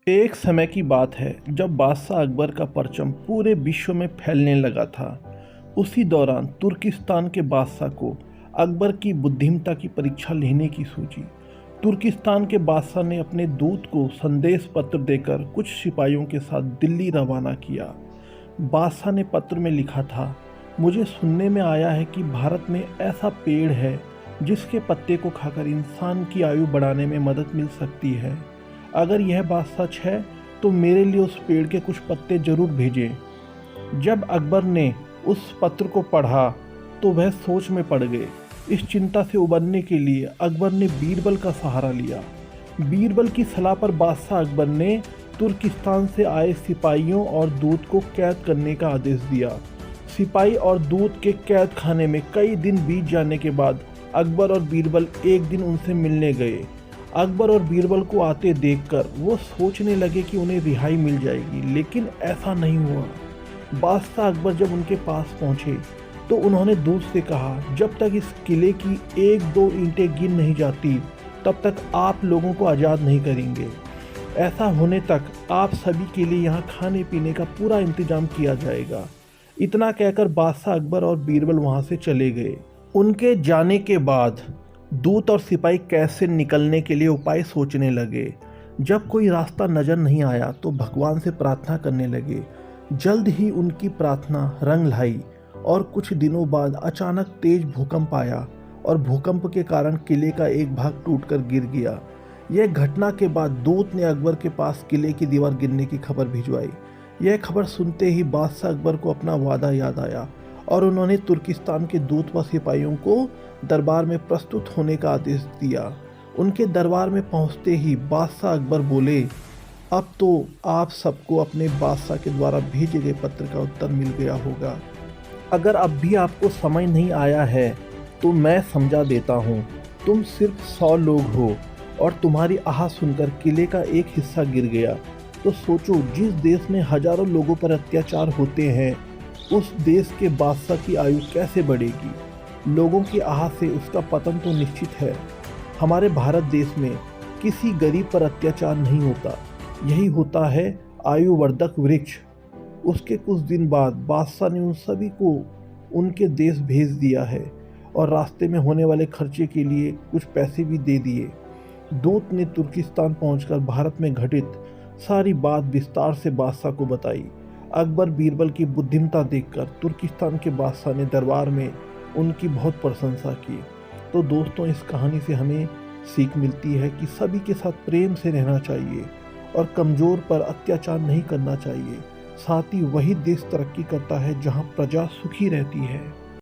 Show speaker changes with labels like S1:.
S1: एक समय की बात है जब बादशाह अकबर का परचम पूरे विश्व में फैलने लगा था। उसी दौरान तुर्किस्तान के बादशाह को अकबर की बुद्धिमत्ता की परीक्षा लेने की सूझी। तुर्किस्तान के बादशाह ने अपने दूत को संदेश पत्र देकर कुछ सिपाहियों के साथ दिल्ली रवाना किया। बादशाह ने पत्र में लिखा था, मुझे सुनने में आया है कि भारत में ऐसा पेड़ है जिसके पत्ते को खाकर इंसान की आयु बढ़ाने में मदद मिल सकती है। अगर यह बात सच है तो मेरे लिए उस पेड़ के कुछ पत्ते जरूर भेजें। जब अकबर ने उस पत्र को पढ़ा तो वह सोच में पड़ गए। इस चिंता से उबरने के लिए अकबर ने बीरबल का सहारा लिया। बीरबल की सलाह पर बादशाह अकबर ने तुर्किस्तान से आए सिपाहियों और दूत को कैद करने का आदेश दिया। सिपाही और दूत के कैद खाने में कई दिन बीत जाने के बाद अकबर और बीरबल एक दिन उनसे मिलने गए। अकबर और बीरबल को आते देखकर वो सोचने लगे कि उन्हें रिहाई मिल जाएगी, लेकिन ऐसा नहीं हुआ। बादशाह अकबर जब उनके पास पहुंचे तो उन्होंने दूत से कहा, जब तक इस किले की एक दो ईंटें गिन नहीं जाती तब तक आप लोगों को आज़ाद नहीं करेंगे। ऐसा होने तक आप सभी के लिए यहाँ खाने पीने का पूरा इंतजाम किया जाएगा। इतना कहकर बादशाह अकबर और बीरबल वहाँ से चले गए। उनके जाने के बाद दूत और सिपाही कैसे निकलने के लिए उपाय सोचने लगे। जब कोई रास्ता नजर नहीं आया तो भगवान से प्रार्थना करने लगे। जल्द ही उनकी प्रार्थना रंग लाई और कुछ दिनों बाद अचानक तेज भूकंप आया और भूकंप के कारण किले का एक भाग टूटकर गिर गया। यह घटना के बाद दूत ने अकबर के पास किले की दीवार गिरने की खबर भिजवाई। यह खबर सुनते ही बादशाह अकबर को अपना वादा याद आया और उन्होंने तुर्किस्तान के दूत व सिपाहियों को दरबार में प्रस्तुत होने का आदेश दिया। उनके दरबार में पहुंचते ही बादशाह अकबर बोले, अब तो आप सबको अपने बादशाह के द्वारा भेजे गए पत्र का उत्तर मिल गया होगा। अगर अब भी आपको समझ नहीं आया है तो मैं समझा देता हूँ। तुम सिर्फ 100 लोग हो और तुम्हारी आह सुनकर किले का एक हिस्सा गिर गया। तो सोचो, जिस देश में हजारों लोगों पर अत्याचार होते हैं उस देश के बादशाह की आयु कैसे बढ़ेगी। लोगों की आह से उसका पतन तो निश्चित है। हमारे भारत देश में किसी गरीब पर अत्याचार नहीं होता, यही होता है आयुवर्धक वृक्ष। उसके कुछ दिन बाद बादशाह ने उन सभी को उनके देश भेज दिया है और रास्ते में होने वाले खर्चे के लिए कुछ पैसे भी दे दिए। दूत ने तुर्किस्तान पहुंचकर भारत में घटित सारी बात विस्तार से बादशाह को बताई। अकबर बीरबल की बुद्धिमत्ता देखकर तुर्किस्तान के बादशाह ने दरबार में उनकी बहुत प्रशंसा की। तो दोस्तों, इस कहानी से हमें सीख मिलती है कि सभी के साथ प्रेम से रहना चाहिए और कमज़ोर पर अत्याचार नहीं करना चाहिए। साथ ही वही देश तरक्की करता है जहां प्रजा सुखी रहती है।